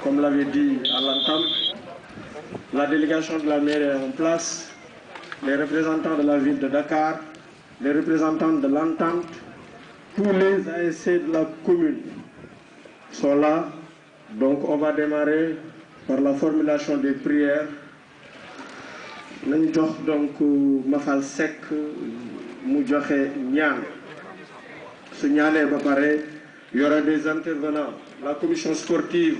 Comme l'avait dit à l'entame, la délégation de la mairie est en place, les représentants de la ville de Dakar, les représentants de l'entente, tous les ASC de la commune sont là. Donc on va démarrer par la formulation des prières. Nañ jox donc Mafal Seck mu joxe ñaan su ñaané ba paré il y aura des intervenants. La commission sportive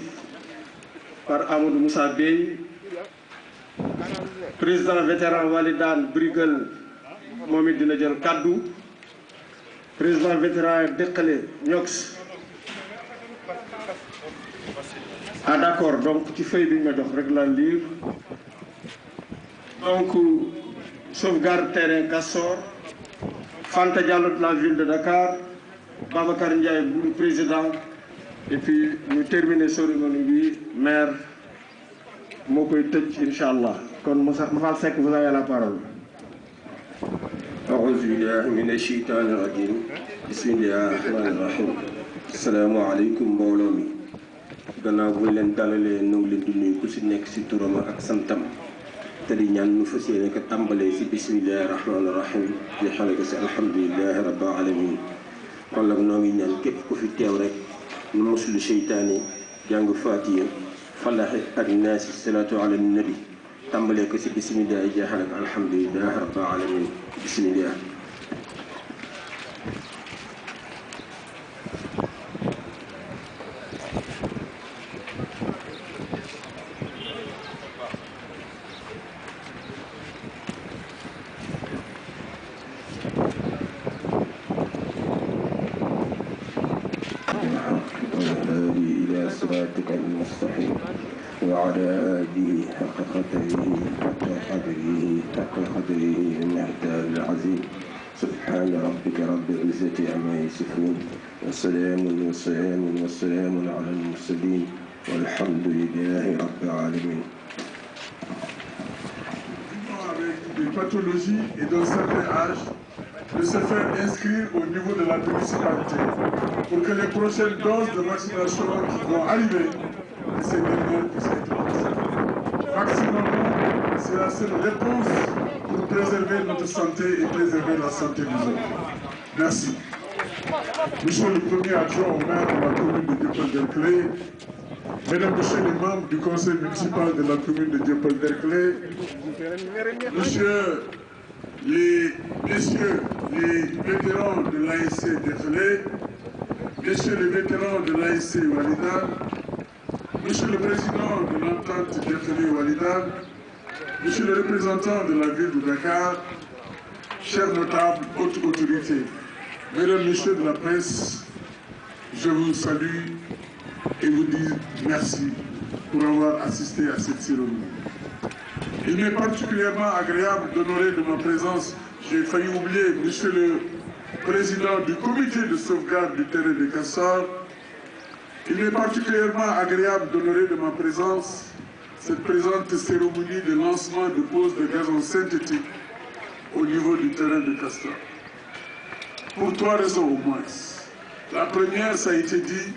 par Amadou Moussa Bey, président vétéran Walidane Brigal Mohamed dina jël kaddu, président vétéran Dekale Nyox. Ah d'accord, donc ci feuille bi ma jox rek la lire. Donc sauvegarde terrain Kassor, Fanta Diallo de la ville de Dakar, Babacar Ndiaye le président, et puis nous terminer cérémonie bi maire moo koy tëj Inch'Allah. Kon Mafal Seck, vous avez la parole. أعوذ بالله من الشيطان الرجيم بسم الله الرحمن الرحيم السلام عليكم mbooloo mi gannaaw bu leen dalalee nu ngi leen di nuyu ku si nekk si turam ak santam te di ñaan nu fas yéene ko tàmbalee si bismillahi rahmaani rahim di xale ko si alhamdulilahi rabbil alamin kon nag noo ngi ñaan képp ku fi teew rek nu muslu seytaane jàng Faatiha falaxi ak naasi salaatu ala nabi tàmbalee ko si bisimilah jeexal ak alhamdulilah rabbil alamin bisimilah. إلى صراطك المستقيم وعلى آله حق قدره حق قدره المقدار العظيم سبحان ربك رب العزة عما يصفون والسلام على المرسلين والحمد لله رب العالمين. Avec des pathologies et d'un certain âge, de se faire inscrire au niveau de la municipalité pour que les prochaines doses de vaccination qui vont arriver, ces dernières puissent être vaccinées. Vaccinons-nous, c'est la seule réponse pour préserver notre santé et préserver la santé des autres. Merci. Monsieur le premier adjoint au maire de la commune de Dieuppeul-Derklé, mesdames, messieurs les membres du conseil municipal de la commune de Dieuppeul-Derklé, messieurs les vétérans de l'ASC Derklé, messieurs les vétérans de l'ASC Walidane, monsieur le président de l'entente Derklé-Walidane, monsieur le représentant de la ville de Dakar, chers notables, hautes autorités, mesdames, messieurs de la presse, je vous salue et vous dis merci pour avoir assisté à cette cérémonie. Il m'est particulièrement agréable d'honorer de ma présence, j'ai failli oublier, monsieur le président du comité de sauvegarde du terrain de Kassor. Il m'est particulièrement agréable d'honorer de ma présence cette présente cérémonie de lancement de pose de gazon synthétique au niveau du terrain de Kassor. Pour 3 raisons au moins. La première, ça a été dit,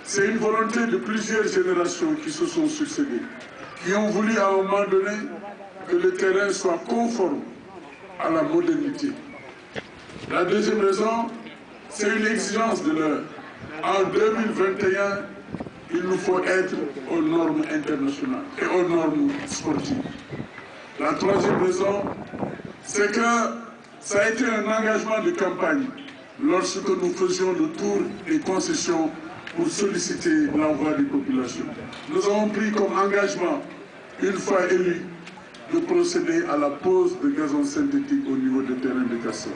c'est une volonté de plusieurs générations qui se sont succédées, qui ont voulu à un moment donné que le terrain soit conforme à la modernité. La deuxième raison, c'est une exigence de l'heure. En 2021, il nous faut être aux normes internationales et aux normes sportives. La troisième raison, c'est que ça a été un engagement de campagne lorsque nous faisions le tour des concessions pour solliciter l'envoi des populations. Nous avons pris comme engagement, une fois élus, de procéder à la pose de gazon synthétique au niveau des terrains de Castor.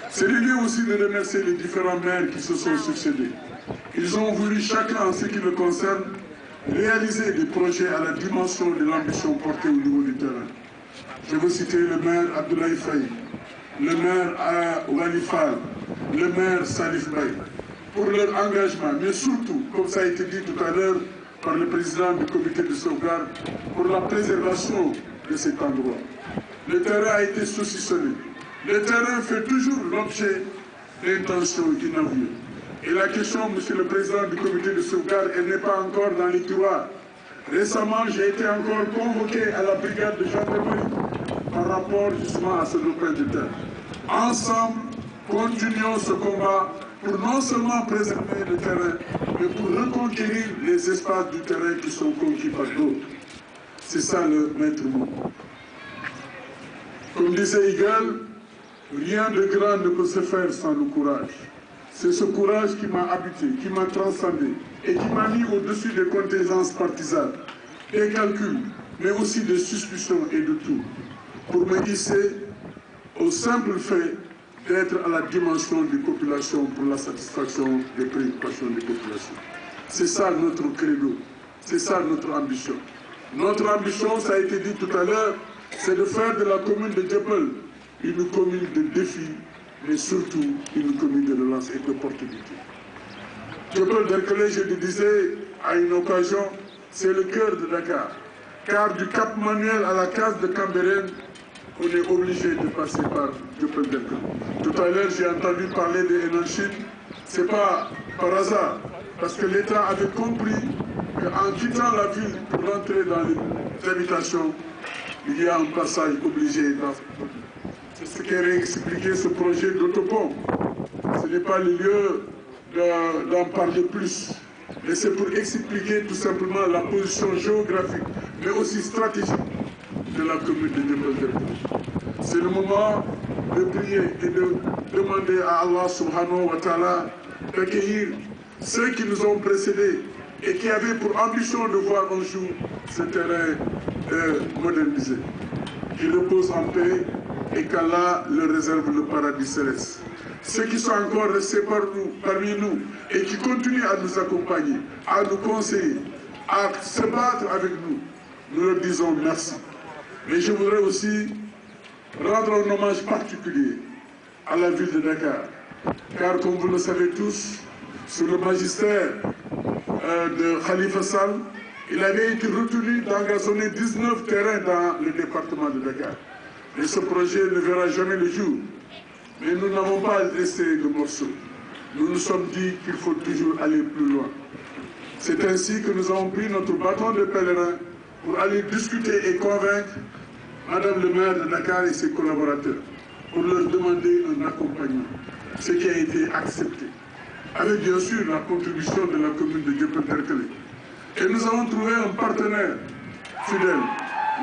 C'est le lieu aussi de remercier les différents maires qui se sont succédés. Ils ont voulu, chacun en ce qui le concerne, réaliser des projets à la dimension de l'ambition portée au niveau du terrain. Je veux citer le maire Abdoulaye Faye, le maire Wali Fall, le maire Salif Baye, pour leur engagement, mais surtout, comme ça a été dit tout à l'heure par le président du comité de sauvegarde, pour la préservation de cet endroit. Le terrain a été saucissonné. Le terrain fait toujours l'objet d'intentions inavouées. Et la question, monsieur le président du comité de sauvegarde, elle n'est pas encore dans les tiroirs. Récemment, j'ai été encore convoqué à la brigade de gendarmerie par rapport justement à ce lopin de terre. Ensemble, continuons ce combat pour non seulement préserver le terrain, mais pour reconquérir les espaces du terrain qui sont conquis par d'autres. C'est ça le maître mot. Comme disait Hegel, rien de grand ne peut se faire sans le courage. C'est ce courage qui m'a habité, qui m'a transcendé et qui m'a mis au-dessus des contingences partisanes, des calculs, mais aussi des suspicions et de tout, pour me hisser au simple fait d'être à la dimension des populations pour la satisfaction des préoccupations des populations. C'est ça notre credo, c'est ça notre ambition. Notre ambition, ça a été dit tout à l'heure, c'est de faire de la commune de Dieuppeul une commune de défi, mais surtout une commune de relance et d'opportunité. Dieuppeul-Derklé, je le disais à une occasion, c'est le cœur de Dakar. Car du Cap Manuel à la case de Cambérène, on est obligé de passer par Dieuppeul-Derklé. Tout à l'heure, j'ai entendu parler de Hénan-Chine. Ce n'est pas par hasard, parce que l'État avait compris qu'en quittant la ville pour rentrer dans les habitations, il y a un passage obligé dans ce projet. C'est ce qui a expliqué ce projet d'autopont. Ce n'est pas le lieu d'en parler plus, mais c'est pour expliquer tout simplement la position géographique, mais aussi stratégique de la commune de Dieuppeul-Derklé. C'est le moment de prier et de demander à Allah subhanahu wa ta'ala d'accueillir ceux qui nous ont précédés et qui avaient pour ambition de voir un jour ce terrain modernisé. Qu'ils reposent en paix et qu'Allah leur réserve le paradis céleste. Ceux qui sont encore restés parmi nous et qui continuent à nous accompagner, à nous conseiller, à se battre avec nous, nous leur disons merci. Mais je voudrais aussi rendre un hommage particulier à la ville de Dakar. Car comme vous le savez tous, sous le magistère de Khalifa Sall, il avait été retenu d'engazonner 19 terrains dans le département de Dakar. Mais ce projet ne verra jamais le jour. Mais nous n'avons pas laissé le morceau. Nous nous sommes dit qu'il faut toujours aller plus loin. C'est ainsi que nous avons pris notre bâton de pèlerin pour aller discuter et convaincre Madame le maire de Dakar et ses collaborateurs pour leur demander un accompagnement, ce qui a été accepté, avec bien sûr la contribution de la commune de Dieuppeul-Derklé. Et nous avons trouvé un partenaire fidèle,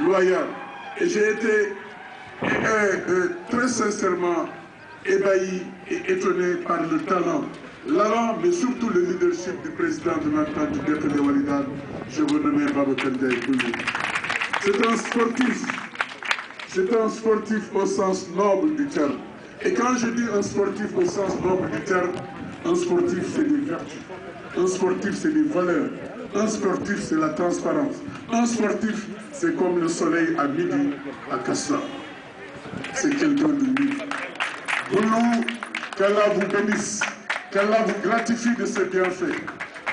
loyal, et j'ai été très sincèrement ébahi et étonné par le talent, l'allant, mais surtout le leadership du président de l'entente du Derklé Walidane, je vous nomme Babacar Ndiaye Koulou. C'est un sportif au sens noble du terme. Et quand je dis un sportif au sens noble du terme, un sportif c'est des vertus, un sportif c'est des valeurs, un sportif c'est la transparence, un sportif c'est comme le soleil à midi à Castor. C'est quelqu'un de libre. Pour nous, qu'Allah vous bénisse, qu'Allah vous gratifie de ses bienfaits,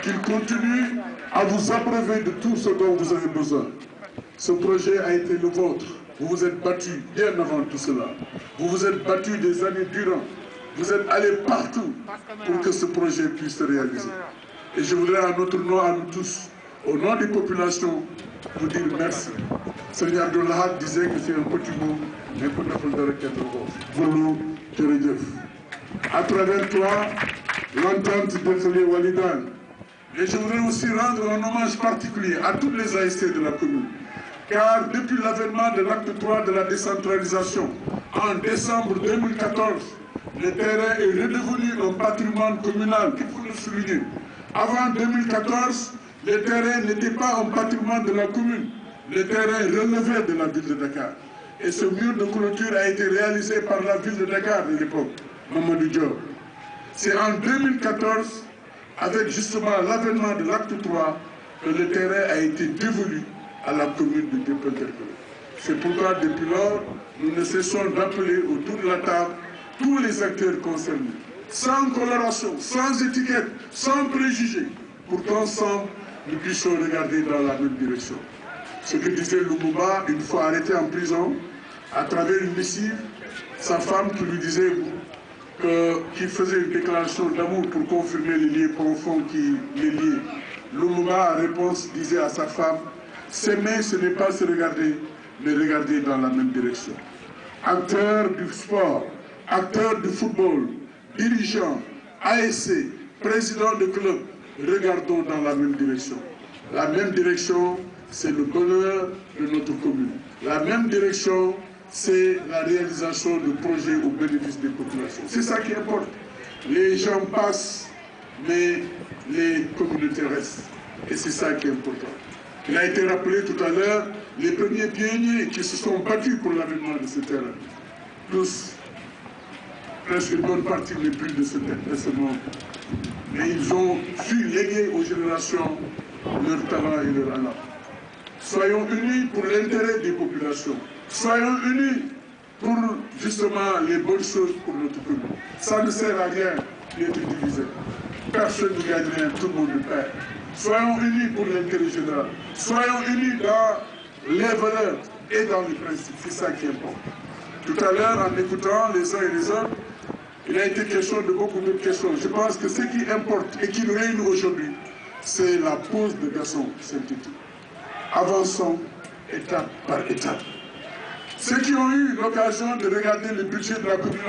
qu'il continue à vous abreuver de tout ce dont vous avez besoin. Ce projet a été le vôtre. Vous vous êtes battus bien avant tout cela. Vous vous êtes battus des années durant. Vous êtes allés partout pour que ce projet puisse se réaliser. Et je voudrais à notre nom, à nous tous, au nom des populations, vous dire merci. Seigneur Abdoulaye disait que c'est un petit mot, mais pour ne pas le requête. Vous à travers toi, l'entente Derklé Walidane. Et je voudrais aussi rendre un hommage particulier à toutes les ASC de la commune. Car depuis l'avènement de l'acte 3 de la décentralisation, en décembre 2014, le terrain est redevenu un patrimoine communal, qu'il faut le souligner. Avant 2014, le terrain n'était pas un patrimoine de la commune. Le terrain relevait de la ville de Dakar. Et ce mur de clôture a été réalisé par la ville de Dakar de l'époque, Mamadou Diop. C'est en 2014, avec justement l'avènement de l'acte 3, que le terrain a été dévolu à la commune de Dieuppeul-Derklé. C'est pourquoi depuis lors, nous ne cessons d'appeler autour de la table tous les acteurs concernés, sans coloration, sans étiquette, sans préjugés, pour qu'ensemble, nous puissions regarder dans la même direction. Ce que disait Lumumba, une fois arrêté en prison, à travers une missive, sa femme qui lui disait qu'il faisait une déclaration d'amour pour confirmer les liens profonds qui les liaient. Lumumba, en réponse, disait à sa femme, s'aimer, ce n'est pas se regarder, mais regarder dans la même direction. Acteurs du sport, acteurs du football, dirigeants, ASC, présidents de club, regardons dans la même direction. La même direction, c'est le bonheur de notre commune. La même direction, c'est la réalisation de projets au bénéfice des populations. C'est ça qui importe. Les gens passent, mais les communautés restent. Et c'est ça qui est important. Il a été rappelé tout à l'heure, les premiers pionniers qui se sont battus pour l'avènement de ce terrain. Tous, presque une bonne partie n'est plus de ce monde. Mais ils ont su léguer aux générations leur talent et leur allant. Soyons unis pour l'intérêt des populations. Soyons unis pour justement les bonnes choses pour notre commune. Ça ne sert à rien d'être divisé. Personne ne gagne rien, tout le monde le perd. Soyons unis pour l'intérêt général. Soyons unis dans les valeurs et dans les principes. C'est ça qui est important. Tout à l'heure, en écoutant les uns et les autres, il a été question de beaucoup de questions. Je pense que ce qui importe et qui nous réunit aujourd'hui, c'est la pose de gazon synthétique. Avançons étape par étape. Ceux qui ont eu l'occasion de regarder le budget de la commune,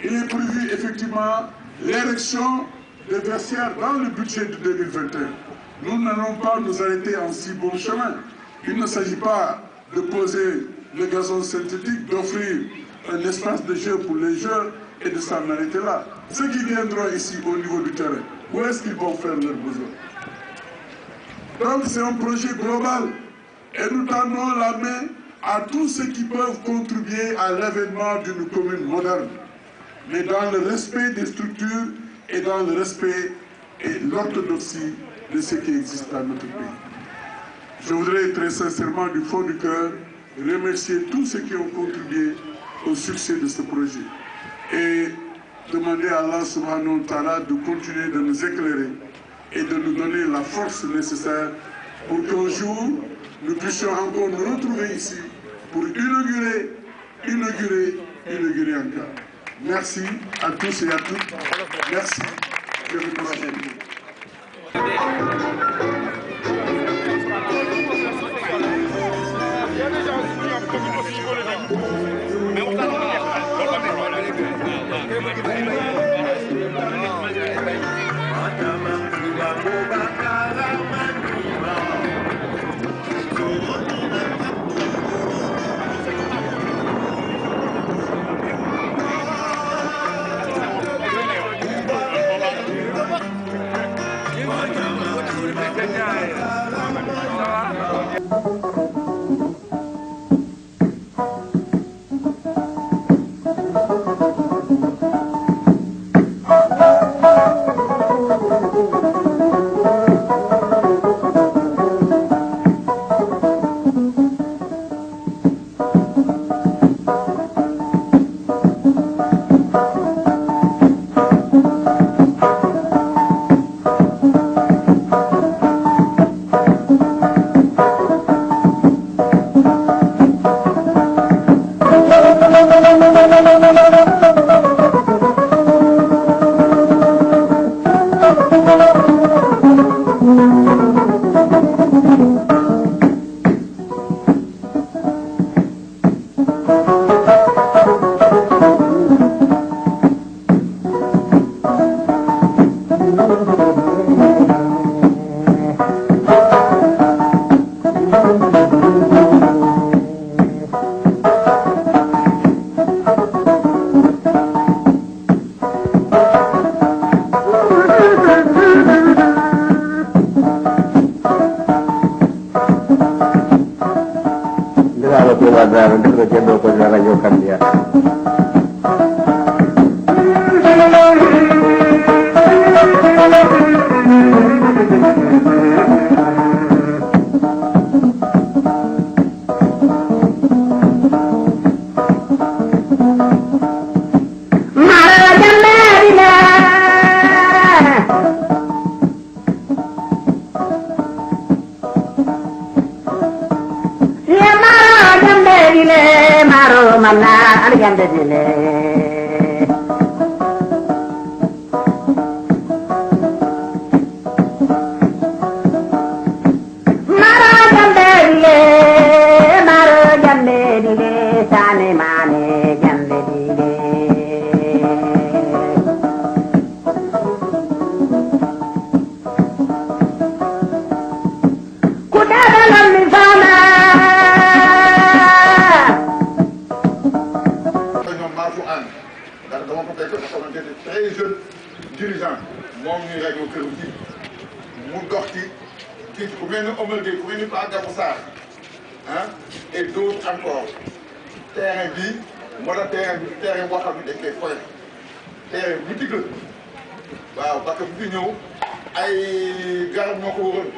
il est prévu effectivement l'érection de vestiaires dans le budget de 2021. Nous n'allons pas nous arrêter en si bon chemin. Il ne s'agit pas de poser le gazon synthétique, d'offrir un espace de jeu pour les jeunes et de s'en arrêter là. Ceux qui viendront ici au niveau du terrain, où est-ce qu'ils vont faire leurs besoins? Donc c'est un projet global et nous tendons la main à tous ceux qui peuvent contribuer à l'avènement d'une commune moderne, mais dans le respect des structures et dans le respect et l'orthodoxie de ce qui existe dans notre pays. Je voudrais très sincèrement du fond du cœur remercier tous ceux qui ont contribué au succès de ce projet et demander à Allah subhanahu wa ta'ala de continuer de nous éclairer et de nous donner la force nécessaire pour qu'un jour nous puissions encore nous retrouver ici pour inaugurer encore. Merci à tous et à toutes. Merci. Je vous remercie. Zara duro jendo ko na radio Gambia. Mana alganda dile maro jambe dile sane mane jambe dile kudala lammi fana très jeune dirigeant moom ñuy rajo kër gi mu dox ci ku mel ni Omar Gueye ku mel ni Pa Gabou Sarr ah et d'autres encore terrain bii moo tax terrain boo xam ne dañ koy foyee terrain boutique la waaw parce que bu fi ñëw ay garab moo ko wëroon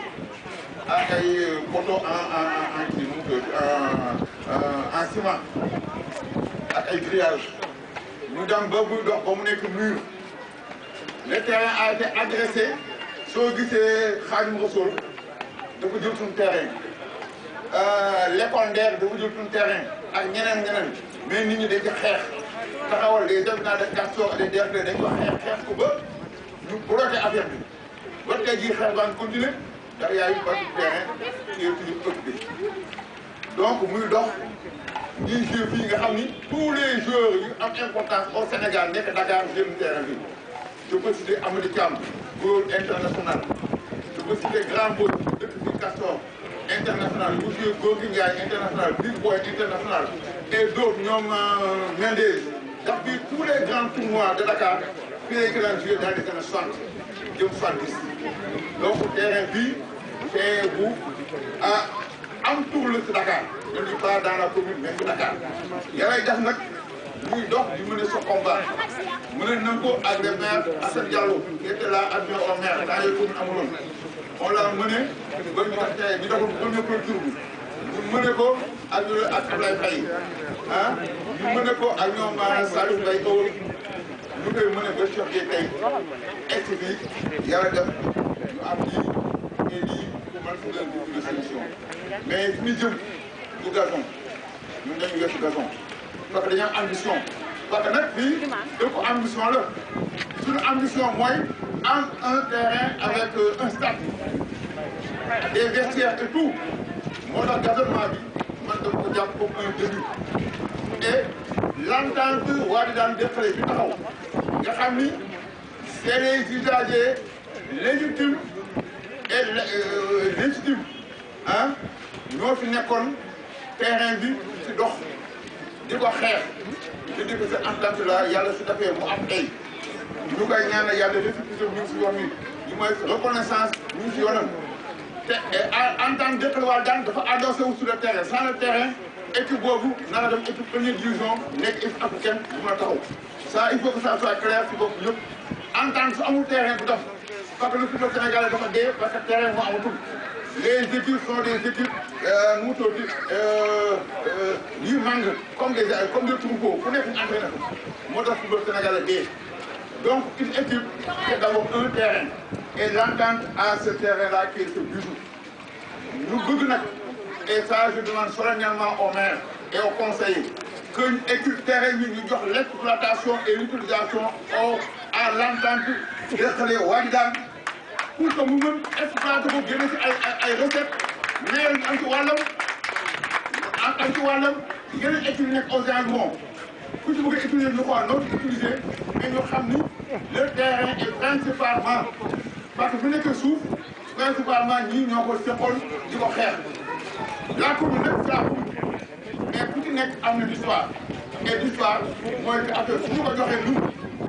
ak ay poteau en ciment ak ay grillage ñu dem ba buy dox ba mu nekk mur le terrain a été agressé soo gisee Xaadimu Rasuul dafa jël suñu terrain l'école Nder dafa jël suñu terrain ak ñeneen mais nit ñi dañ ci xeex taxawal des habitants de Castor et des DRD dañ ko xeex ko ba ñu bloqué affaire bi ba tey jii xeex baa ngi continué ndax y a une partie du terrain qui est toujours occupée donc muy dox ñuy joué fii nga xam ni tous les joueurs yu am importance au Sénégal nekk Dakar jëm terrain bi je peux citer Amady Thiam joueur international je peux citer Grand Mbodj dëkk fii Castor international bu joué Gorgui Ndiaye international Big Boy international et d'autres ñoom Mendez ndax fii tous les grands tournois de Dakar fii lañ ko daan joué dans les années 60 jëm 70 donc terrain bi c'est bu am tour la si Dakar je ne dis pas dans la commune mais si Dakar yàlla def nag muy dox di mener ce combat mëne na ko ak le maire Assane Diallo qui était là adjoint au maire dans les communes amuloon on l'a mené ba ñu tax tey ñu defoon premier tour bi ñu mené ko ak Abdoulaye Faye ah ñu mené ko ak ñoom Salif Mbaye Owl ñu koy mené ba Cheikh Gueye tey ex bi yàlla def ñu am lii et lii pour man fu leen di solution mais fi ñu jëm du gazon ñun dañu weesu gazon parce que dañu am ambition parce que nag fii dëkku ambition la suñu ambition mooy am un terrain avec un stade des vestiaires et tout moo tax gazonnement bi man dama ko jàpp comme un début et l'entente waa di daan défale bi taxaw nga xam ni c'est les usagers légitimes et légitimes ah ñoo fi nekkoon terrain bi ci dox di ko xeex di di ko cette entente là yàlla su defee mu am tey ñu koy ñaanal yàlla récépissé ñu ngi si yoon wi ñu mooy reconnaissance ñu ngi si yoonam te entente Déthié daan dafa adossé wu sur le terrain sans le terrain équipe boobu nana dem équipe première division nekk équipe africaine bu mën a taxaw ça il faut que ça soit clair si bopp yëpp entente su amul terrain bu def parce que le football sénégalais dafa dee parce que terrain moo amatul les équipes sont des équipes nu mu tudd yu màng comme des troupeaux ku nekk ñu entraîné ko moo tax football sénégalais dee donc une équipe c'est d'abord un terrain et l'entente à ce terrain-là qui est ce bijou ñu bëgg nag et ça je demande solennellement au maire et aux conseillers que ñu équipe terrain bi ñu jox l'exploitation et l'utilisation à l'entente Déthié Wadidane pour que mu mën exploiter ko génne ci ay recettes maire bi am ci wàllam am ci wàllam yeneen équipe nekk aux environs ku ci bëgg a utiliser ñu xool noo ci utiliser mais ñu xam ni le terrain est principalement parce que bu nekkee suuf principalement ñii ñoo ko seqoon di ko xeex la commune nag c'est la commune mais ku ci nekk am na l'histoire et l'histoire mooy que affaire su ñu ko joxee ñun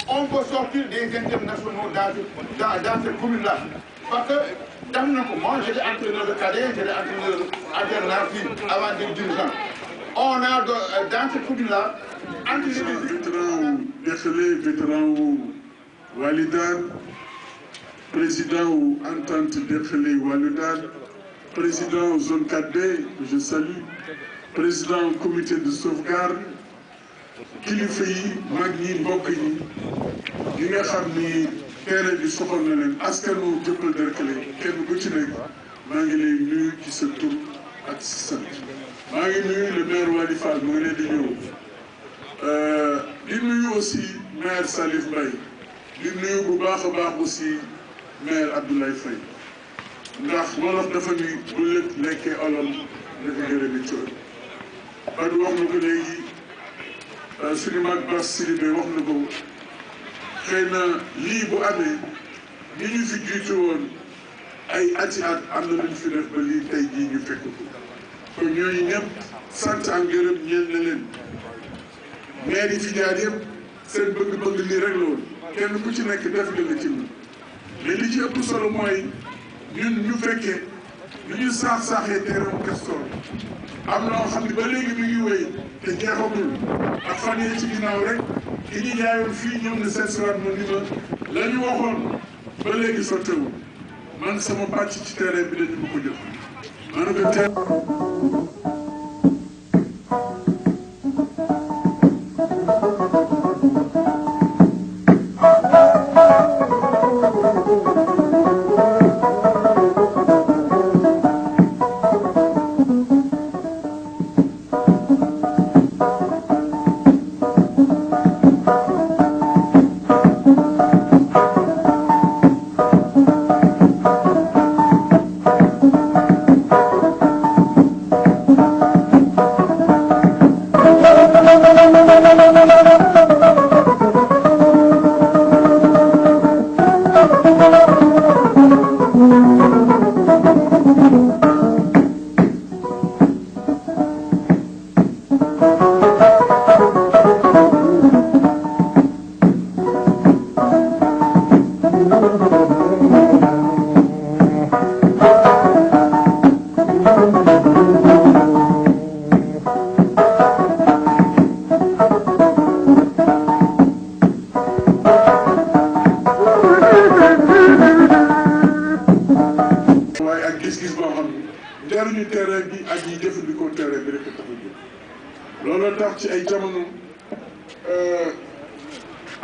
on peut sortir des internationaux dans cette commune-là parce que def na ko moi j'étais entraîneur de cadet j'étais entraîneur alternant fii avant d'être dirigeant on a dans ce coup-là, entre les vétéran Dekhelé, vétéran Walidane, président ou entente Dekhelé Walidane, président zone 4B, que je salue, président comité de sauvegarde, kilifa yi mag ñi mbokk yi nga xam ni terrain bi soxal na leen askanu Dieuppeul Derklé kenn ku ci nekk maa ngi lay nuyu ci sa tur ak sa sant maa ngi nuyu le maire Wali Fall mu ngi leen di ñëw di nuyu aussi maire Salif Mbaye di nuyu bu baax a baax aussi maire Abdoulaye Faye ndax wolof dafa ni bu lekkee olom dafa gërëmi coon ba du wax na ko léegi suñu mag Bass Sidibé wax na ko xëy na lii bu amee ni ñu fi jiitu woon ay ati at am na lu ñu fi def ba lii tey jii ñu fekk ko kon ñooñu ñëpp sant ak gërëm ñeel na leen maire yi fi jaar yëpp seen bëgg-bëgg lii rek la woon kenn ku ci nekk def nga ci ñun mais li ci ëpp solo mooy ñun ñu fekkee lu ñu saax-saaxee terrain Castor am na xam ne ba léegi mi ngi wéy te jeexagul ak fan yii ci ginnaaw rek ki ñu jaayoon fii ñëw na seet siwaat ma ni ma la ñu waxoon ba léegi sottewul man sama pàcc ci terrain bi dañu ma ko jox man ko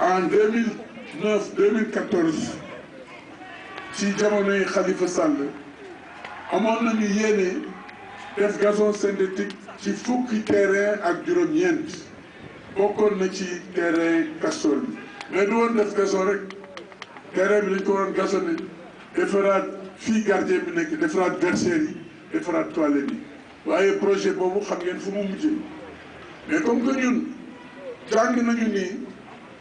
en 2009-2014 ci jamonoy Khalifa Sall amoon nañu yéene def gazon synthétique ci fukki terrain ak juróom-ñeent bokkoon na ci terrain Castor bi mais du woon def gazon rek terrain bi dañ ko waroon gazonné defaraat fii gardien bi nekk defaraat versaire yi defaraat toilette yi waaye projet boobu xam ngeen fu mu mujjee mais comme que ñun jàng nañu ni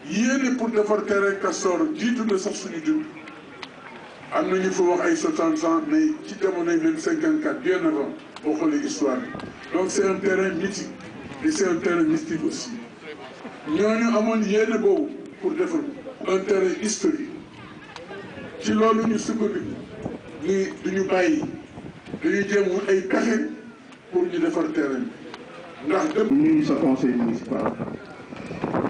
yéene pour defar terrain Castor jiitu na sax suñu jur am na ñu fa wax ay 60 ans mais ci jamonoy même 54 bien avant boo xoolee histoire bi donc c'est un terrain mythique et c'est un terrain mystique aussi ñooñu amoon yéene boobu pour defar un terrain historique ci loolu ñu sukkandiku ni duñu bàyyi dañuy jéem wut ay pexe pour ñu defar terrain bi ndax dem nuyu sa conseil municipal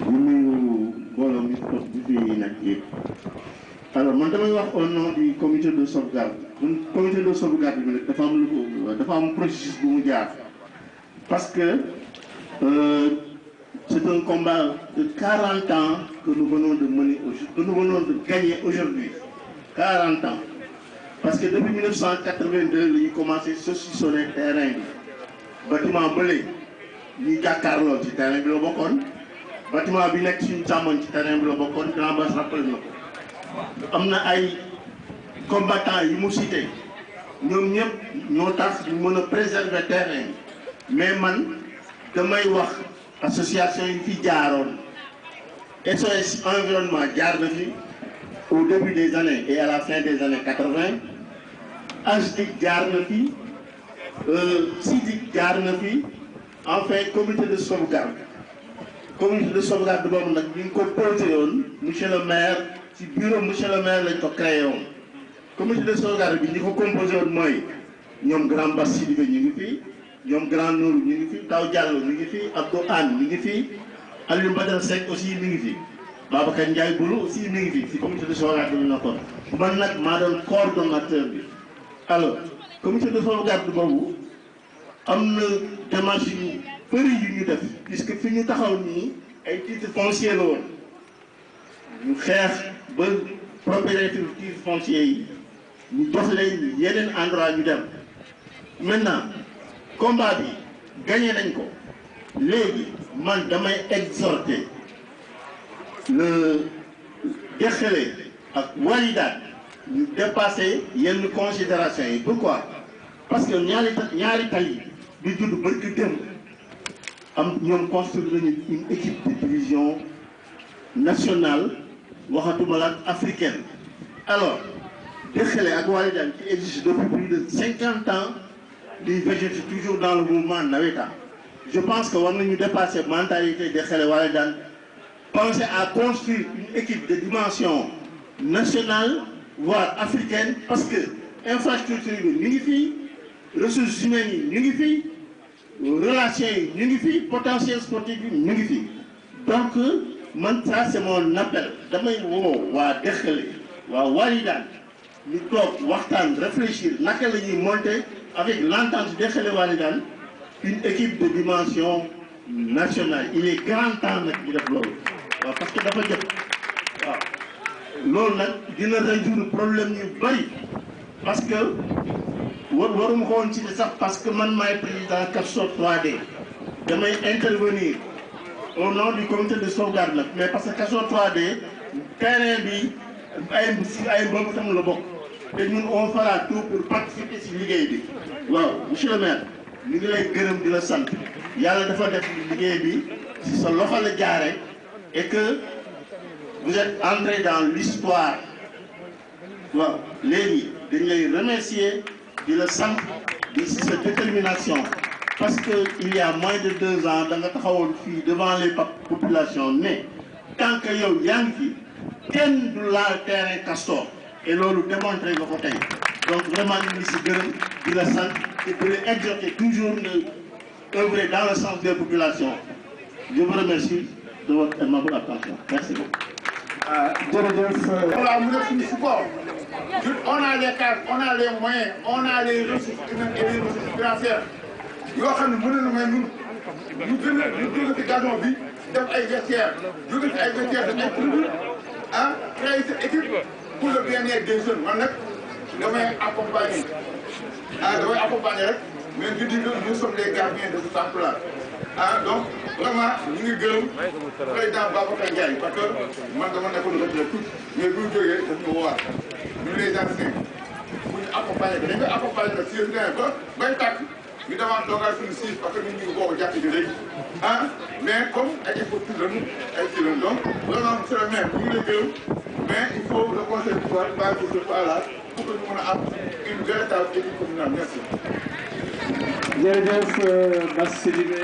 ñu nuyu mbooloo mi toog bi fi nekk yëpp alors man damay wax au nom du comité de sauvegarde comité de sauvegarde bi nag dafa am lu ko dafa am processus bu mu jaar parce que c'est un combat de 40 ans que nous venons de mener que nous venons de gagner aujourd'hui 40 ans parce que depuis 1982 la ñu commencé saucissonner terrain bi bâtiment bële ñuy jàkkaarloo ci terrain bi la bokkoon bâtiment bi nekk suñu càmmoñ ci terrain bi la bokkoon grand bas rappelé na ko am na ay combattants yu mu cité ñoom ñëpp ñoo tax ñu mën a préserver terrain bi mais man damay wax association yi fi jaaroon SOS environnement jaar na fi au début des années et à la fin des années 80 HDIC jaar na fi SIDIC jaar na fi enfin comité de sauvegarde boobu nag ñu ngi ko posé woon monsieur le maire ci bureau monsieur le maire lañ ko créé woon comité de sauvegarde bi ñi ko composé woon mooy ñoom grand Bass Sidibé ñu ngi fi ñoom Grand Nour ñu ngi fi Taw Diallo mi ngi fi Abdou Anne mi ngi fi Aliou Badara Seck aussi mi ngi fi Babacar Ndiaye Boulou aussi mi ngi fi si comité de sauvegarde bi nekkoon man nag maa doon coordonnateur bi. alors comité de sauvegarde boobu am na démarche yu bëri yu ñu def puisque fi ñu taxaw nii ay titre foncier la woon ñu xeex ba propriétaire titre foncier yi ñu jox leen yeneen endroit ñu dem maintenant combat bi gagné nañ ko léegi man damay exhorter le Dexële ak Walidane ñu dépasser yenn considération yi pourquoi parce que ñaari tali bi judd barki démb am ñoom construire nañu une équipe de division nationale waxatuma la africaine alors Dexële ak Walidane qui existe depuis plus de 50 ans di végéter toujours dans le mouvement navétane je pense que war nañu dépasser mentalité Dexële Walidane penser à construire une équipe de dimension nationale voire africaine parce que infrastructure yi ñu ngi fii ressources humaines yi ñu ngi fii relations yi ñu ngi fii potentiel sportif yi ñu ngi fii donc man ça c'est mon appel damay woo waa Dexële waa Walidane ñu toog waxtaan réfléchir naka la ñuy monter avec l'entente Dexële Walidane une équipe de dimension nationale il est grand temps nag ñu def loolu waaw parce que dafa jot waaw loolu nag dina résoudre problème yu bari parce que waruma ko woon ci sax parce que man maay président Castor 3D damay intervenir au nom du comité de sauvegarde nag mais parce que Castor 3D terrain bi ay mboobu tam la bokk te ñun on fera tout pour participer ci liggéey bi waaw monsieur le maire ñu ngi lay gërëm di la sant yàlla dafa def liggéey bi ci sa loxo la jaare et que vous êtes entré dans l'histoire waaw léegi dañ lay remercier di la sant di ci sa détermination parce que il y a moins de 2 ans da nga taxawoon fii devant les populations mais tant que yow yaa ngi fi kenn du laal terrain Castor et loolu démontré nga ko tey donc vraiment ñu ngi ci gërëm di la sant et de les exhorter toujours de œuvrer dans le sens des populations je vous remercie de votre aimable attention merci beaucoup. Voilà, mu nekk suñu support. On a les cadres, on a les moyens, on a les ressources humaines et les ressources financières yoo xam ne mën na may ñun ñu gën a ñu jóge ci gazon bi def ay vestiaires jóge ci ay vestiaires def ay tribunes ah créer cette équipe pour le bien-être des jeunes man nag damay accompagner rek mais je dis que nous sommes les gardiens de ce temple-là ah donc vraiment ñu ngi gërëm président Babacar Ndiaye parce que man dama nekkoon retraité tuuti mais bu ñu jógee daf ñu woowaat ñu les anciens bu ñu accompagner dañ koy accompagner nag si yéen ba bay tàkk ñu demaat doogal suñu siis parce que ñun ñu ngi bokk jàpp ji léegi ah mais comme ay sportif lañu ay kii lañu donc vraiment monsieur le maire ñu ngi lay gërëm mais il faut le conseil du soir bàyyi ko ce pas-là pour que ñu mën a am une véritable équipe communale merci. jërëjëf Bass Sidibé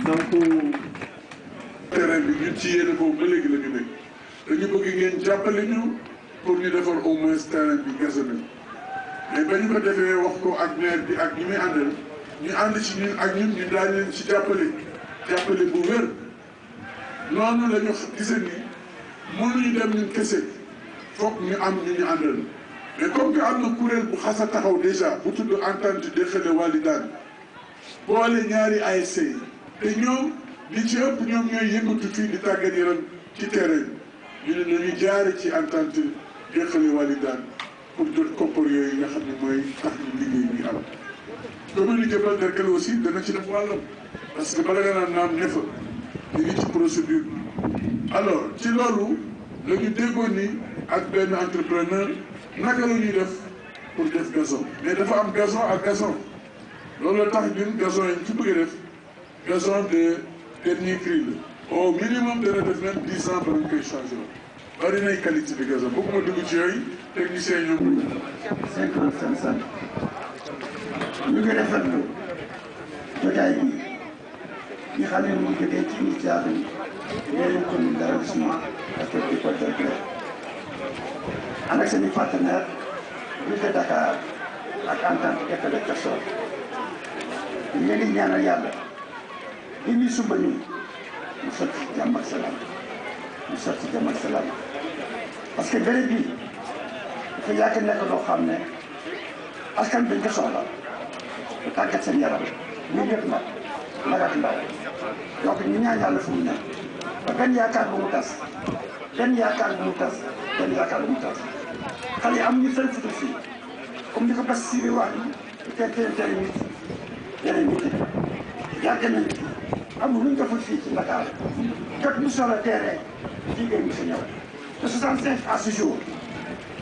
donc terrain bi ñun ci yéene boobu ba léegi la ñu nekk dañu bëgg ngeen jàppale ñu pour ñu defar au moins terrain bi gazonné mais ba ñu ko defee wax ko ak maire bi ak ñi muy àndal ñu ànd ci ñun ak ñun ñu daañu leen ci jàppale bu wér noonu la ñu gisee ni mënuñu dem ñun kese foog ñu am ñu àndal mais comme que am na kuréel bu xas a taxaw déjà bu tudd entente Dexële Walidane boole ñaari ASC te ñoom li ci ëpp ñoom ñooy yëngatu fii di tàggat yaram ci terrain ñu ne nañu jaare ci entente Dexële Walidane pour jot koppar yooyu nga xam ne mooy tax ñu liggéey ñu am. commune Dieuppeul Derklé aussi dana ci def wàllam parce que bala nga naan naam ne fa ñu ngi ci procédure alors ci loolu la ñu déggoon ni ak benn entrepreneur naka la ñuy def pour def gazon mais dafa am gazon ak gazon loolu la tax ñun gazon yi ñu ci bëgg a def gazon de dernier cri la au minimum dana def même 10 ans ba ñu koy changé bari nay qualité de gazon bëgguma dugg ci yooyu technicien ñoom 55 ñu ngi rafetlu jotaay bi nga xam ne mu ngi jógee ci initiative mairie commune d'arrondissement ak Dieuppeul Derklé ànd ak seen i partenaire ville de Dakar ak entente Dexële Castor ñu leen di ñaanal yàlla li ñuy sumba ñu mu sotti ci jàmm ak salaam mu sotti ci jàmm ak salaam parce que béréb bi dafa yàgg nekk loo xam ne askan dañ ko soxla bu tàggat seen yaram ñun ñëpp nag mag ak ndaw donc ñu ñaan yàlla fu mu nekk ba benn yaakaar bu mu tas benn yaakaar bu mu tas benn yaakaar bu mu tas xale yi amuñu seen futur fii comme ni ko bas si bi wax ni teel nit yeneen nit yàgg nañ amul luñ deful fii ci Dakar kat mu soxla terrain jigéen ñi fi ñëw de 65 à ce jour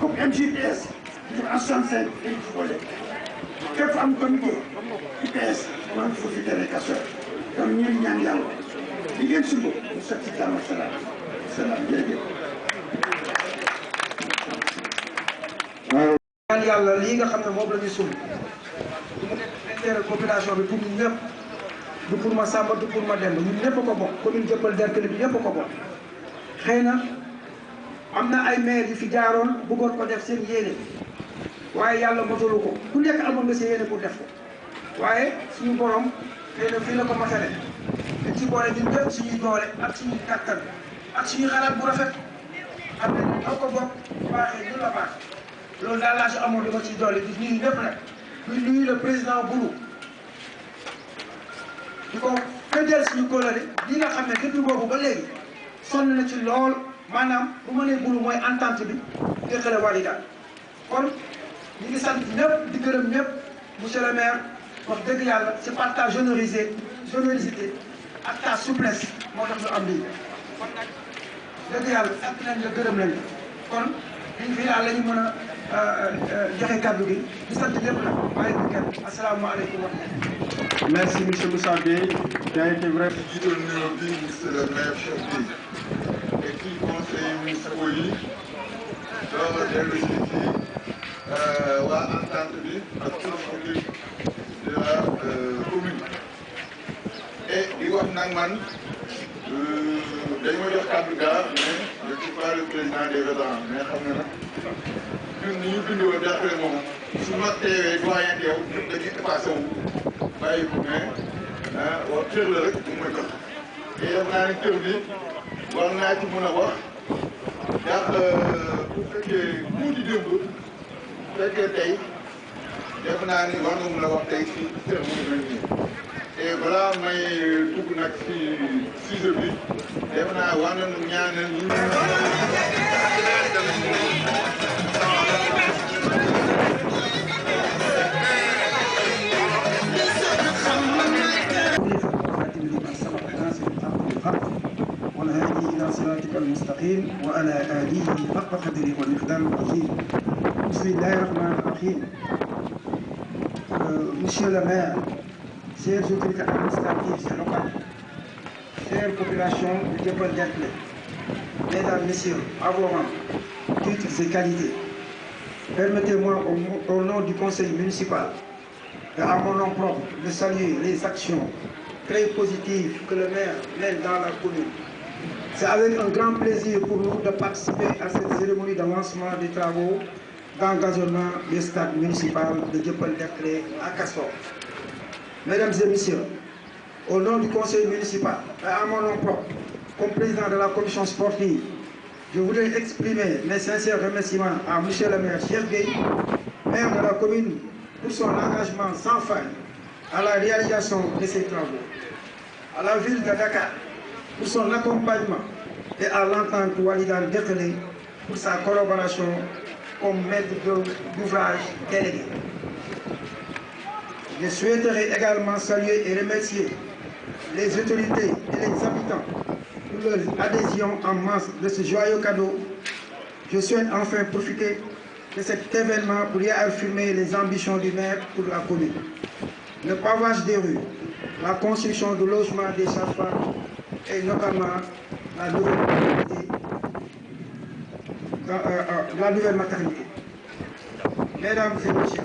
comme MJPS di en 65 dañu fi boole képp am comité IPS maa ngi foofu terrain Castor donc ñeen ñaan yàlla li ngeen sumb mu sot ci jàmm ak salaam salaam jërëjëf. ñaan yàlla lii nga xam ne moom la ñu sumb du mu nekk intérêt population bi pour ñun ñëpp du pour ma Samba du pour ma Demba ñun ñëpp a ko bokk commune Dieuppeul Derklé bi ñëpp a ko bokk xëy na am na ay maire yu fi jaaroon bëggoon ko def seen yéene waaye yàlla motalu ko ku nekk amoon nga seen yéene pour def ko waaye suñu borom xëy na fii la ko matale te ci boole ñun ñëpp suñuy doole ak suñuy kattan ak suñuy xalaat bu rafet am na ñu ko bokk baaxee ñu la baax loolu daal laa si amoon dama ciy doole di nuyu ñëpp nag di nuyu le président Boulou di ko feddeel suñu kóolare li nga xam ne depuis boobu ba léegi sonn na ci lool maanaam bu ma nee Boulou mooy entente bi Derklé Walidane kon ñu ngi sant ñëpp di gërëm ñëpp monsieur le maire wax dëgg yàlla c'est par ta générosité ak ta souplesse moo tax ñu am lii kon nag dëgg yàlla sant nañ la gërëm nañ kon liñ fi daal la ñu mën a joxe kàddu gi di sant ñëpp nag waaye du kenn asalaamaaleykum wa rahmatulah. Merci monsieur Moussa Gueye qui a été vrai. jiital nuyoo bi monsieur le maire Cheikh Gueye et ci conseil municipal yi doog a dellu si waa entente bi ak politique de la commune et di wax nag man dañu ma jox kàddu gaa mais je suis pas le président des vétérans mais xam nga nag ñun ni ñu bindoo Derklé moom su ma teewee doyen yow ñëpp dañuy effacé wu bàyyi ko mais wax cër la rek mu ma jox te def naa ne cër bi war naa ci mën a wax ndax bu fekkee tuuti démb bu fekkee tey def naa ni war nga mën a wax tey si cër mu mel nii et balaa may dugg nag si sujet bi def naa war nañu ñaanal ñu والهادي إلى صراطك المستقيم وعلى آله حق قدره والمقدار العظيم. بسم الله الرحمن الرحيم. Monsieur le maire, chers autorités administratives et locales, chères populations de Dieuppeul Derklé, mesdames, messieurs, à vos rangs, titres et qualités, permettez-moi au nom du conseil municipal et à mon nom propre de saluer les actions très positives que le maire mène dans la commune. C'est avec un grand plaisir pour nous de participer à cette cérémonie d'avancement des travaux d'engagement du stade municipal de Dieuppeul Derklé à Castor. Mesdames et messieurs, au nom du conseil municipal et à mon nom propre, comme président de la commission sportive, je voudrais exprimer mes sincères remerciements à monsieur le maire Cheikh Gueye, maire de la commune, pour son engagement sans faille à la réalisation de ces travaux, à la ville de Dakar pour son accompagnement et à l'entente Walidane Derklé pour sa collaboration comme maître d'ouvrage délégué. Je souhaiterais également saluer et remercier les autorités et les habitants pour leur adhésion en masse de ce joyeux cadeau. Je souhaite enfin profiter de cet événement pour réaffirmer les ambitions du maire pour la commune. Le pavage des rues, la construction de logements des sages-femmes et notamment la nouvelle maternité. Mesdames et messieurs,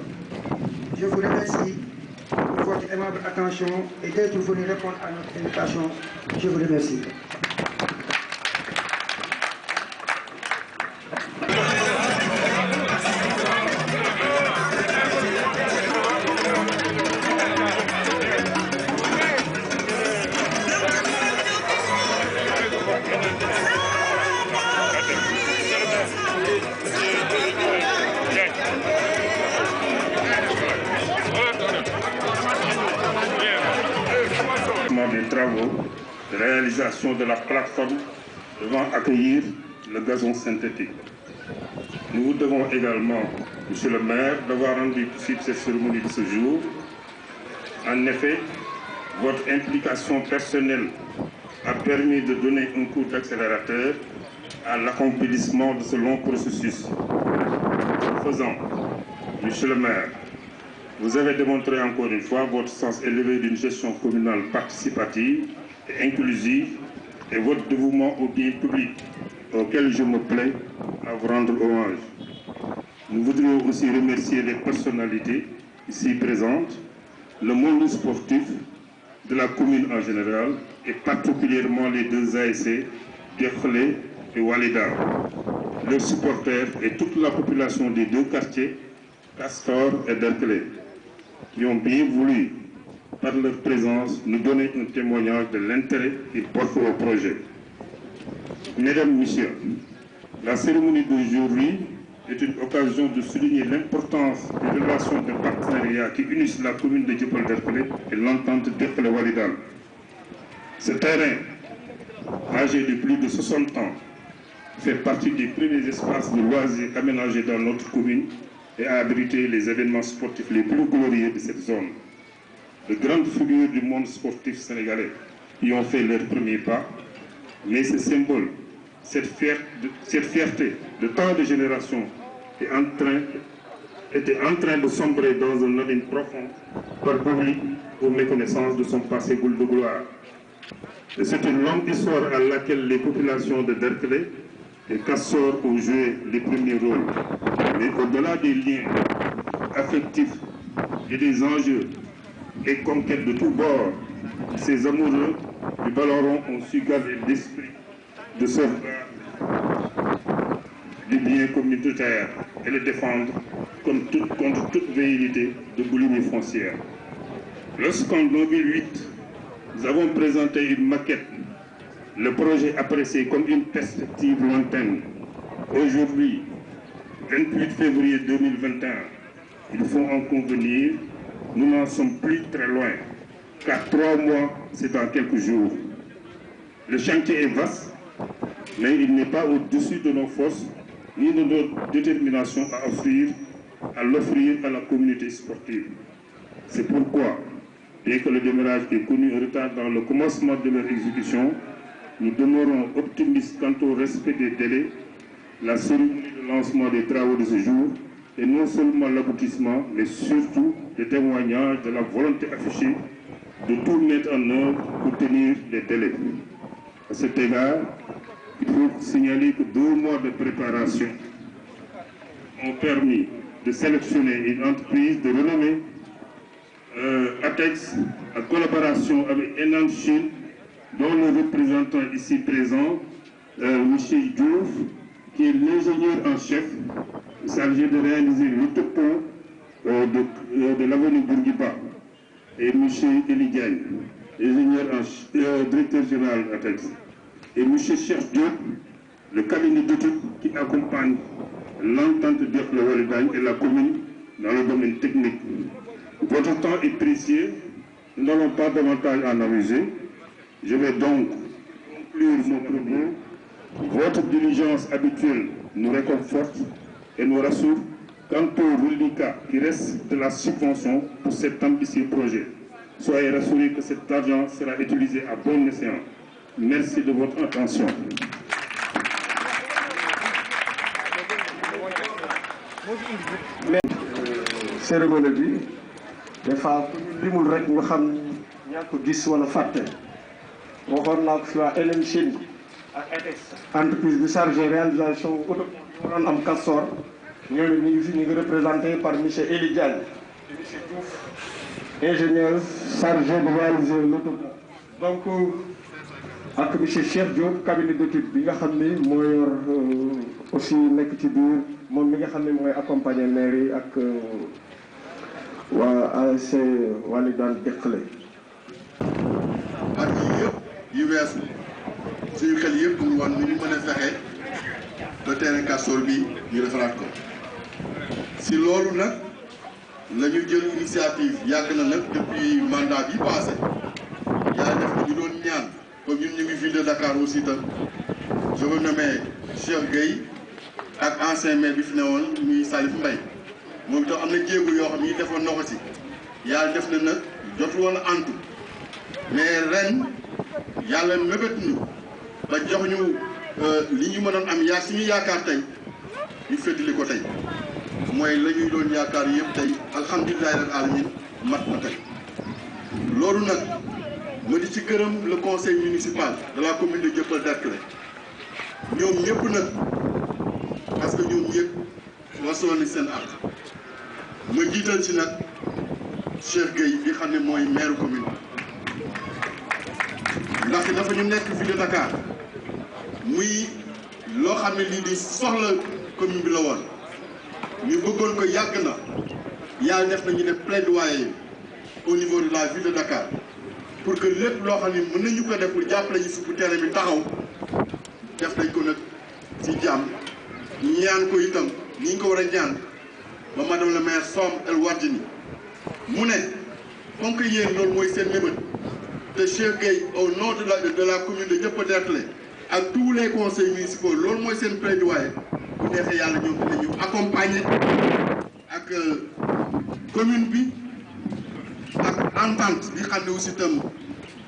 je vous remercie pour votre aimable attention et d'être venus répondre à notre invitation. Je vous remercie. réalisation de la plateforme devant accueillir le gazon synthétique. Nous vous devons également, Monsieur le maire, d'avoir rendu possible cette cérémonie de ce jour. En effet, votre implication personnelle a permis de donner un coup d'accélérateur à l'accomplissement de ce long processus. En faisant, Monsieur le maire, vous avez démontré encore une fois votre sens élevé d'une gestion communale participative et inclusive et votre dévouement au bien public, auquel je me plais à vous rendre hommage. Nous voudrions aussi remercier les personnalités ici présentes, le monde sportif de la commune en général et particulièrement les deux ASC, Derklé et Walida, leurs supporters et toute la population des deux quartiers, Castor et Derklé, qui ont bien voulu, par leur présence, nous donner un témoignage de l'intérêt qu'ils portent au projet. Mesdames, Messieurs, la cérémonie d'aujourd'hui est une occasion de souligner l'importance des relations de partenariat qui unissent la commune de Dieuppeul-Derklé et l'entente Derklé-Walidane. Ce terrain, âgé de plus de 60 ans, fait partie des premiers espaces de loisirs aménagés dans notre commune et a abrité les événements sportifs les plus glorieux de cette zone. De grandes figures du monde sportif sénégalais y ont fait leurs premiers pas, mais ce symbole, cette fierté de tant de générations était en train de sombrer dans un abîme profond par oubli ou méconnaissance de son passé boule de gloire. Et c'est une longue histoire à laquelle les populations de Derklé et Castor ont joué les premiers rôles. Mais au-delà des liens affectifs et des enjeux et conquêtes de tous bords, ces amoureux du ballon ont su garder l'esprit de sauvegarde du bien communautaire et le défendre contre toute velléité de boulimie foncière. Lorsqu'en 2008, nous avons présenté une maquette, le projet apprécié comme une perspective lointaine. Aujourd'hui, 28 février 2021, il faut en convenir, nous n'en sommes plus très loin, car 3 mois, c'est dans quelques jours. Le chantier est vaste, mais il n'est pas au-dessus de nos forces ni de notre détermination à l'offrir à la communauté sportive. C'est pourquoi, bien que le démarrage ait connu un retard dans le commencement de leur exécution, nous demeurons optimistes quant au respect des délais. La cérémonie de lancement des travaux de ce jour est non seulement l'aboutissement, mais surtout le témoignage de la volonté affichée de tout mettre en œuvre pour tenir les délais. À cet égard, il faut signaler que 2 mois de préparation ont permis de sélectionner une entreprise de renommée, ATEX, en collaboration avec Enan Chine, dont le représentant ici présent, M. Diouf, qui est l'ingénieur en chef, chargé de réaliser l'autopont de l'avenue Bourguiba, et M. Eli Diagne, directeur général ATEX, et M. Cheikh Diop, le cabinet d'études qui accompagne l'entente Derklé-Walidane et la commune dans le domaine technique. Votre temps est précieux, nous n'allons pas davantage en amuser. Je vais donc conclure mon propos. Votre diligence habituelle nous réconforte et nous rassure quant au reliquat qui reste de la subvention pour cet ambitieux projet. Soyez rassurés que cet argent sera utilisé à bon escient. Merci de votre attention. Cérémonie bi dafa limul rek nga xam ñaa ko gis wala fàtte waxoon naa ko fi waa Elen Chine ak ATEX entreprise bi chargé réalisation auto bi waroon am Castor ñooñu ñu ngi fi ñu ngi représenté par monsieur Eli Diagne et monsieur Diouf, ingénieur chargé de réaliser l'autopont. Donc ak monsieur Cheikh Diop cabinet d'étude bi nga xam ni moo yor aussi nekk ci biir moom mi nga xam ne mooy accompagner maire yi ak waa ASC Walidane Derklé. at yii yëpp yu weesu suñu xel yëpp ñu wan nu ñu mën a fexe ba terrain Castor bi ñu defaraat ko si loolu nag la ñu jël initiative yàgg na nag depuis mandat bi passé yàlla def ko ñu doon ñaan comme ñun ñu ngi ville de Dakar aussi tam je veux nommer Cheikh Gueye ak ancien maire bi fi newoon muy Salif Mbaye moom itam am na jéego yoo xam ni defoon na ko si yàlla def na nag jotul woon a antu mais ren yàlla mébét ñu ba jox ñu li ñu mënoon am suñu yaakaar tey ñu féddali ko tey mooy la ñuy doon yaakaar yëpp tey alhamdulilahi rabbil alamin mat na tey loolu nag ma di ci gërëm le conseil municipal de la commune de Dieuppeul-Derklé ñoom ñëpp nag parce que ñoom ñëpp wasoon nañ seen àq ma jiital ci nag Cheikh Gueye bi xam ne mooy maire commune ndax dafa ñu nekk ville de Dakar muy loo xam ne lii di soxla commune bi la woon ñu bëggoon ko yàgg na yàlla def nañu def plaidoyer au niveau de la ville de Dakar pour que lépp loo xam ne mën nañu ko def pour jàppale ñu suufu terrain bi taxaw def nañ ko nag ci jàmm ñaan ko itam ni ñu ko war a ñaan ba madame la maire Soham El Wardini mu ne comme que yéen loolu mooy seen mébét te Cheikh Gueye au nom de la commune de Dieuppeul-Derklé ak tous les conseils municipaux loolu mooy seen plaidoyer bu neexee yàlla ñoom dinañu accompagner ak commune bi ak entente bi xam ne aussi itam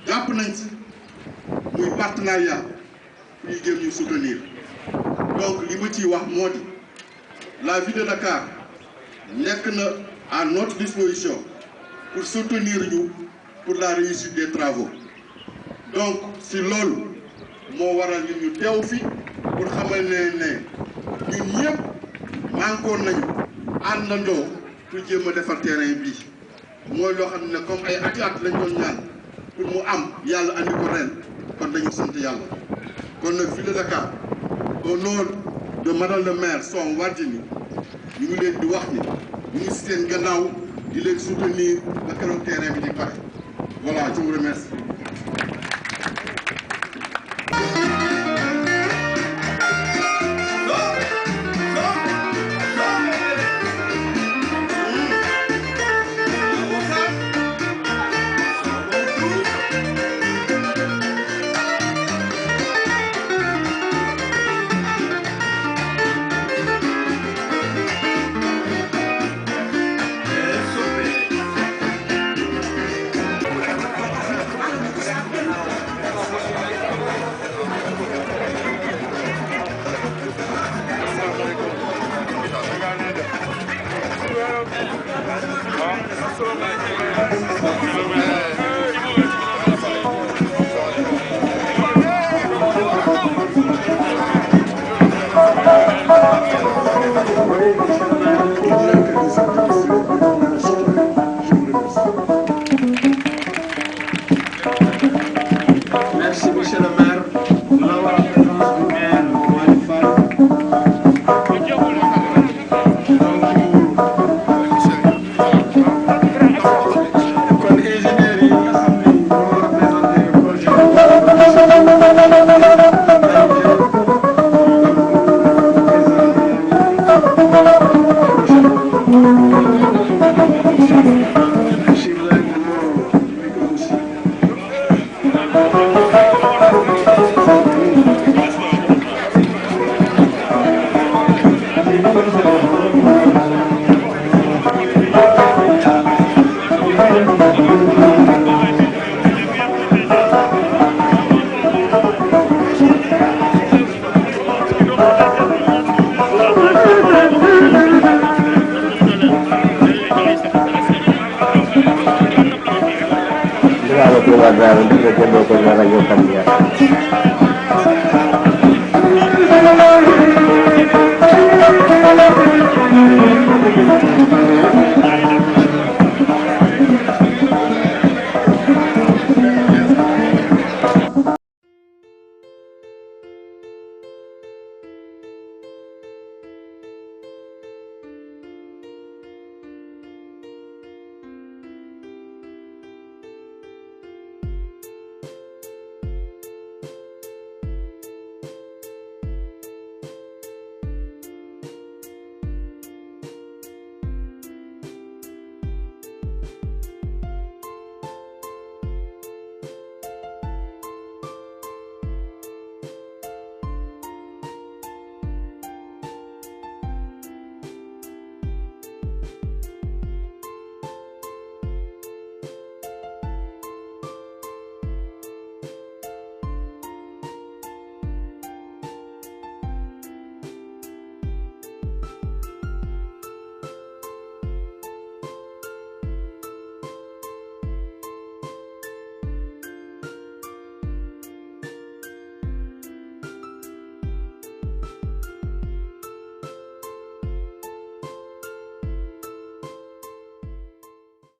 jàpp nañ ci muy partenariat pour ñu jéem ñu soutenir donc li ma ciy wax moo di la ville de Dakar nekk na à notre disposition pour soutenir ñu pour la réussite des travaux donc si loolu moo waral ñun ñu teew fi pour xamal ne ñun ñëpp mankoon nañu àndandoo pour jéem a defar terrain bii mooy loo xam ne comme ay at lañ doon ñaan pour mu am yàlla andi ko ren kon dañu sant yàlla kon nag ville de Dakar au nom de madame le maire Soham Wardini ñu ngi leen di wax ni ñu ngi si seen gannaaw di leen soutenir ba keroog terrain bi di pare voilà je vous remercie.